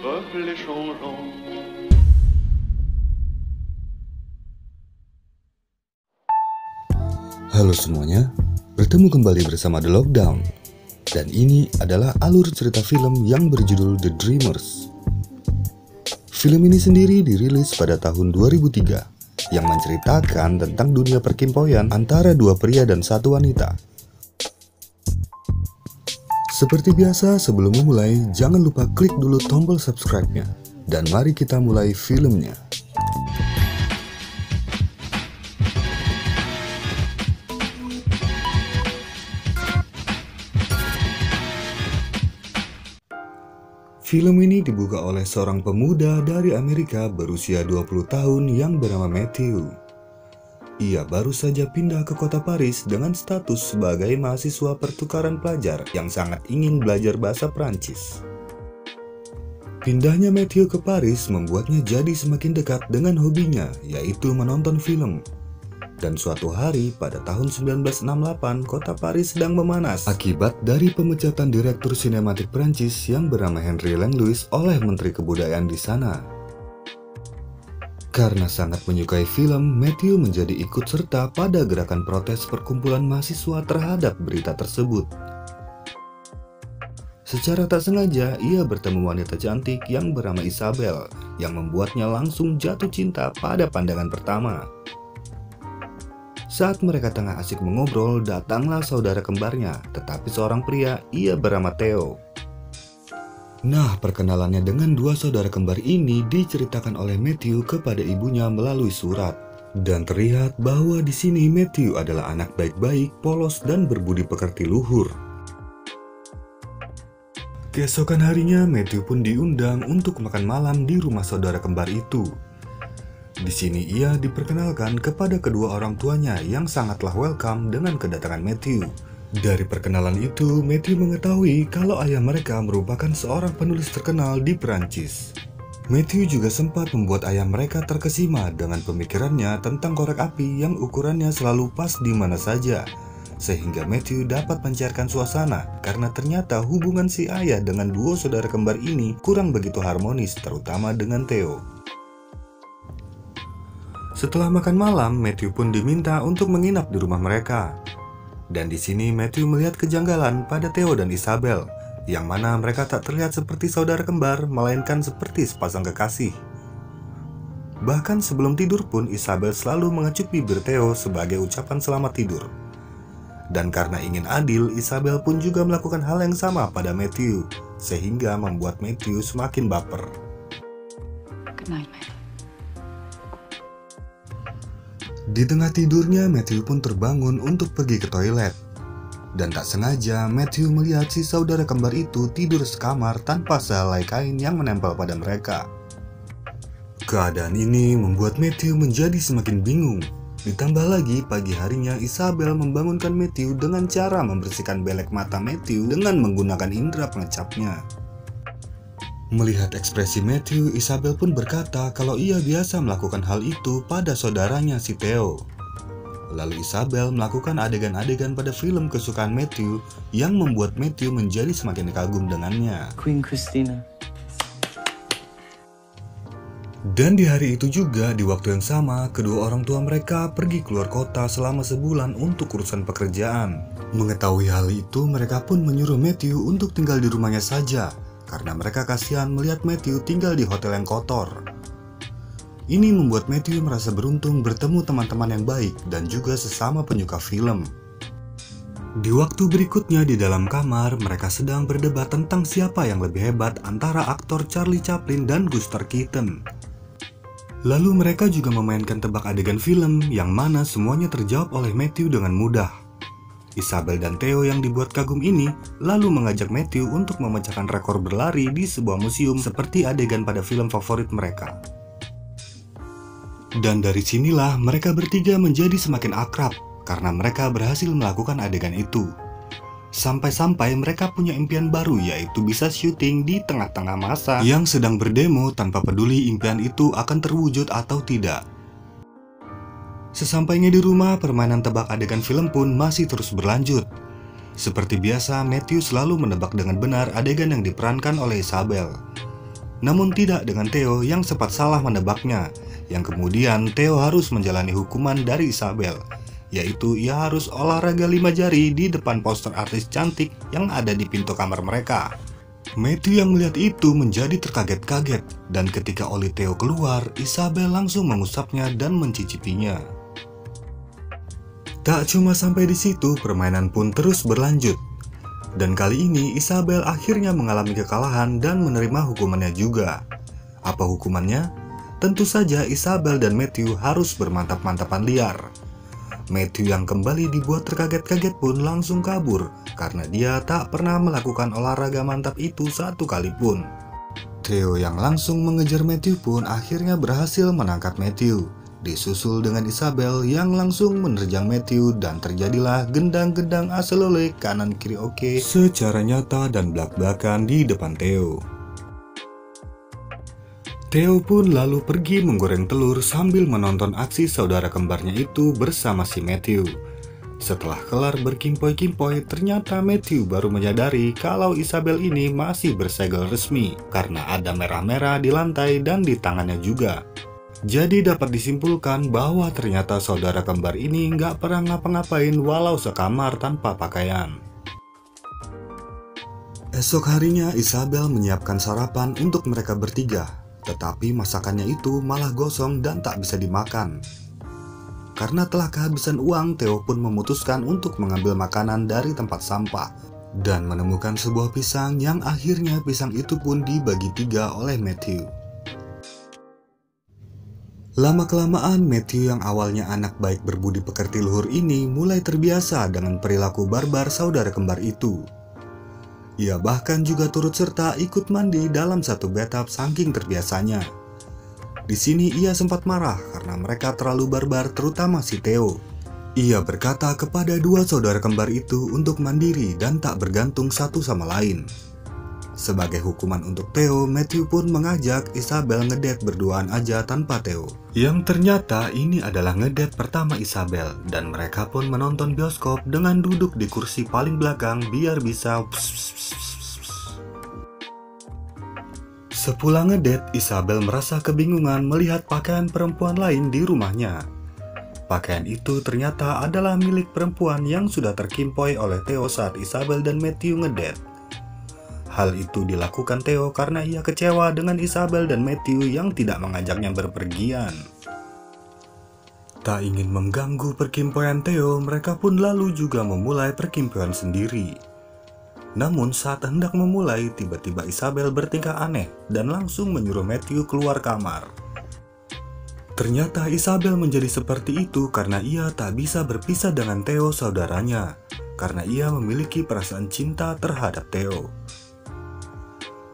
reflets changeants. Halo semuanya, bertemu kembali bersama The Lockdown. Dan ini adalah alur cerita film yang berjudul The Dreamers. Film ini sendiri dirilis pada tahun 2003 yang menceritakan tentang dunia perkimpoian antara dua pria dan satu wanita. Seperti biasa, sebelum memulai, jangan lupa klik dulu tombol subscribe-nya. Dan mari kita mulai filmnya. Film ini dibuka oleh seorang pemuda dari Amerika berusia 20 tahun yang bernama Matthew. Ia baru saja pindah ke kota Paris dengan status sebagai mahasiswa pertukaran pelajar yang sangat ingin belajar bahasa Prancis. Pindahnya Matthew ke Paris membuatnya jadi semakin dekat dengan hobinya, yaitu menonton film. Dan suatu hari pada tahun 1968, kota Paris sedang memanas akibat dari pemecatan direktur sinematik Prancis yang bernama Henry Langlois oleh Menteri Kebudayaan di sana. Karena sangat menyukai film, Matthew menjadi ikut serta pada gerakan protes perkumpulan mahasiswa terhadap berita tersebut. Secara tak sengaja, ia bertemu wanita cantik yang bernama Isabel, yang membuatnya langsung jatuh cinta pada pandangan pertama. Saat mereka tengah asik mengobrol, datanglah saudara kembarnya, tetapi seorang pria, ia bernama Theo. Nah, perkenalannya dengan dua saudara kembar ini diceritakan oleh Matthew kepada ibunya melalui surat. Dan terlihat bahwa di sini Matthew adalah anak baik-baik, polos, dan berbudi pekerti luhur. Keesokan harinya, Matthew pun diundang untuk makan malam di rumah saudara kembar itu. Di sini ia diperkenalkan kepada kedua orang tuanya yang sangatlah welcome dengan kedatangan Matthew. Dari perkenalan itu, Matthew mengetahui kalau ayah mereka merupakan seorang penulis terkenal di Perancis. Matthew juga sempat membuat ayah mereka terkesima dengan pemikirannya tentang korek api yang ukurannya selalu pas di mana saja. Sehingga Matthew dapat mencairkan suasana karena ternyata hubungan si ayah dengan dua saudara kembar ini kurang begitu harmonis, terutama dengan Theo. Setelah makan malam, Matthew pun diminta untuk menginap di rumah mereka. Dan di sini Matthew melihat kejanggalan pada Theo dan Isabel, yang mana mereka tak terlihat seperti saudara kembar, melainkan seperti sepasang kekasih. Bahkan sebelum tidur pun Isabel selalu mengecup bibir Theo sebagai ucapan selamat tidur. Dan karena ingin adil, Isabel pun juga melakukan hal yang sama pada Matthew, sehingga membuat Matthew semakin baper. Good night, Matthew. Di tengah tidurnya, Matthew pun terbangun untuk pergi ke toilet. Dan tak sengaja, Matthew melihat si saudara kembar itu tidur sekamar tanpa sehelai kain yang menempel pada mereka. Keadaan ini membuat Matthew menjadi semakin bingung. Ditambah lagi, pagi harinya Isabel membangunkan Matthew dengan cara membersihkan belek mata Matthew dengan menggunakan indera pengecapnya. Melihat ekspresi Matthew, Isabel pun berkata kalau ia biasa melakukan hal itu pada saudaranya si Theo. Lalu Isabel melakukan adegan-adegan pada film kesukaan Matthew yang membuat Matthew menjadi semakin kagum dengannya. Queen Christina. Dan di hari itu juga, di waktu yang sama, kedua orang tua mereka pergi keluar kota selama sebulan untuk urusan pekerjaan. Mengetahui hal itu, mereka pun menyuruh Matthew untuk tinggal di rumahnya saja, karena mereka kasihan melihat Matthew tinggal di hotel yang kotor. Ini membuat Matthew merasa beruntung bertemu teman-teman yang baik dan juga sesama penyuka film. Di waktu berikutnya di dalam kamar, mereka sedang berdebat tentang siapa yang lebih hebat antara aktor Charlie Chaplin dan Buster Keaton. Lalu mereka juga memainkan tebak adegan film yang mana semuanya terjawab oleh Matthew dengan mudah. Isabel dan Theo yang dibuat kagum ini lalu mengajak Matthew untuk memecahkan rekor berlari di sebuah museum seperti adegan pada film favorit mereka. Dan dari sinilah mereka bertiga menjadi semakin akrab karena mereka berhasil melakukan adegan itu. Sampai-sampai mereka punya impian baru, yaitu bisa syuting di tengah-tengah massa yang sedang berdemo tanpa peduli impian itu akan terwujud atau tidak. Sesampainya di rumah, permainan tebak adegan film pun masih terus berlanjut. Seperti biasa, Matthew selalu menebak dengan benar adegan yang diperankan oleh Isabel. Namun tidak dengan Theo yang sempat salah menebaknya, yang kemudian Theo harus menjalani hukuman dari Isabel, yaitu ia harus olahraga 5 jari di depan poster artis cantik yang ada di pintu kamar mereka. Matthew yang melihat itu menjadi terkaget-kaget, dan ketika oli Theo keluar, Isabel langsung mengusapnya dan mencicipinya. Tak cuma sampai di situ, permainan pun terus berlanjut. Dan kali ini Isabel akhirnya mengalami kekalahan dan menerima hukumannya juga. Apa hukumannya? Tentu saja Isabel dan Matthew harus bermantap-mantapan liar. Matthew yang kembali dibuat terkaget-kaget pun langsung kabur karena dia tak pernah melakukan olahraga mantap itu satu kali pun. Theo yang langsung mengejar Matthew pun akhirnya berhasil menangkap Matthew, disusul dengan Isabel yang langsung menerjang Matthew dan terjadilah gendang-gendang aselole kanan kiri oke secara nyata dan blak-blakan di depan Theo. Theo pun lalu pergi menggoreng telur sambil menonton aksi saudara kembarnya itu bersama si Matthew. Setelah kelar berkimpoi-kimpoi, ternyata Matthew baru menyadari kalau Isabel ini masih bersegel resmi karena ada merah-merah di lantai dan di tangannya juga. Jadi dapat disimpulkan bahwa ternyata saudara kembar ini nggak pernah ngapa-ngapain walau sekamar tanpa pakaian. Esok harinya Isabel menyiapkan sarapan untuk mereka bertiga, tetapi masakannya itu malah gosong dan tak bisa dimakan. Karena telah kehabisan uang, Theo pun memutuskan untuk mengambil makanan dari tempat sampah dan menemukan sebuah pisang yang akhirnya pisang itu pun dibagi 3 oleh Matthew. Lama-kelamaan Matthew yang awalnya anak baik berbudi pekerti luhur ini mulai terbiasa dengan perilaku barbar saudara kembar itu. Ia bahkan juga turut serta ikut mandi dalam satu bathtub saking terbiasanya. Di sini ia sempat marah karena mereka terlalu barbar, terutama si Theo. Ia berkata kepada 2 saudara kembar itu untuk mandiri dan tak bergantung satu sama lain. Sebagai hukuman untuk Theo, Matthew pun mengajak Isabel ngedate berduaan aja tanpa Theo. Yang ternyata ini adalah ngedate pertama Isabel, dan mereka pun menonton bioskop dengan duduk di kursi paling belakang biar bisa Sepulang ngedate, Isabel merasa kebingungan melihat pakaian perempuan lain di rumahnya. Pakaian itu ternyata adalah milik perempuan yang sudah terkimpoi oleh Theo saat Isabel dan Matthew ngedate. Hal itu dilakukan Theo karena ia kecewa dengan Isabel dan Matthew yang tidak mengajaknya berpergian. Tak ingin mengganggu perkimpoian Theo, mereka pun lalu juga memulai perkimpoian sendiri. Namun saat hendak memulai, tiba-tiba Isabel bertingkah aneh dan langsung menyuruh Matthew keluar kamar. Ternyata Isabel menjadi seperti itu karena ia tak bisa berpisah dengan Theo saudaranya, karena ia memiliki perasaan cinta terhadap Theo.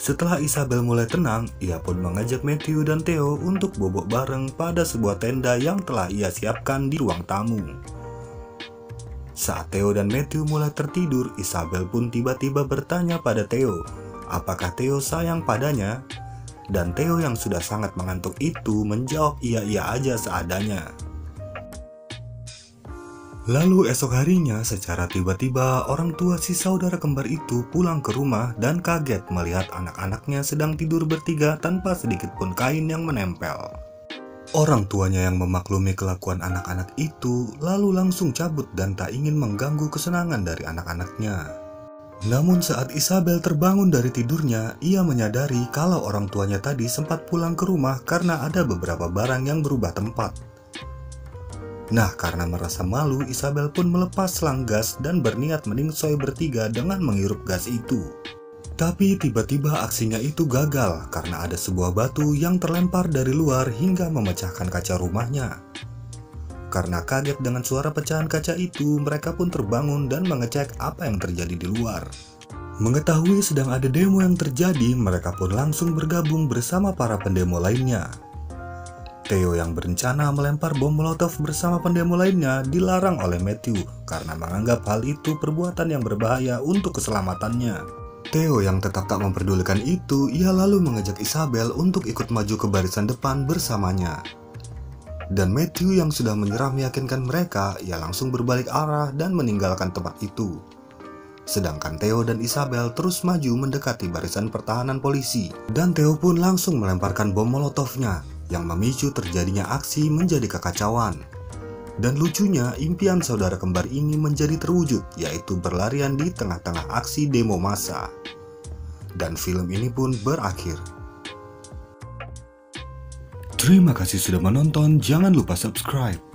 Setelah Isabel mulai tenang, ia pun mengajak Matthew dan Theo untuk bobok bareng pada sebuah tenda yang telah ia siapkan di ruang tamu. Saat Theo dan Matthew mulai tertidur, Isabel pun tiba-tiba bertanya pada Theo, apakah Theo sayang padanya? Dan Theo yang sudah sangat mengantuk itu menjawab iya-iya aja seadanya. Lalu esok harinya, secara tiba-tiba orang tua si saudara kembar itu pulang ke rumah dan kaget melihat anak-anaknya sedang tidur bertiga tanpa sedikit pun kain yang menempel. Orang tuanya yang memaklumi kelakuan anak-anak itu lalu langsung cabut dan tak ingin mengganggu kesenangan dari anak-anaknya. Namun saat Isabel terbangun dari tidurnya, ia menyadari kalau orang tuanya tadi sempat pulang ke rumah karena ada beberapa barang yang berubah tempat. Nah, karena merasa malu, Isabel pun melepas selang gas dan berniat meningsoy bertiga dengan menghirup gas itu. Tapi tiba-tiba aksinya itu gagal karena ada sebuah batu yang terlempar dari luar hingga memecahkan kaca rumahnya. Karena kaget dengan suara pecahan kaca itu, mereka pun terbangun dan mengecek apa yang terjadi di luar. Mengetahui sedang ada demo yang terjadi, mereka pun langsung bergabung bersama para pendemo lainnya. Theo yang berencana melempar bom molotov bersama pendemo lainnya dilarang oleh Matthew karena menganggap hal itu perbuatan yang berbahaya untuk keselamatannya. Theo yang tetap tak memperdulikan itu, ia lalu mengajak Isabel untuk ikut maju ke barisan depan bersamanya. Dan Matthew yang sudah menyerah meyakinkan mereka, ia langsung berbalik arah dan meninggalkan tempat itu. Sedangkan Theo dan Isabel terus maju mendekati barisan pertahanan polisi. Dan Theo pun langsung melemparkan bom molotovnya yang memicu terjadinya aksi menjadi kekacauan. Dan lucunya, impian saudara kembar ini menjadi terwujud, yaitu berlarian di tengah-tengah aksi demo massa. Dan film ini pun berakhir. Terima kasih sudah menonton, jangan lupa subscribe.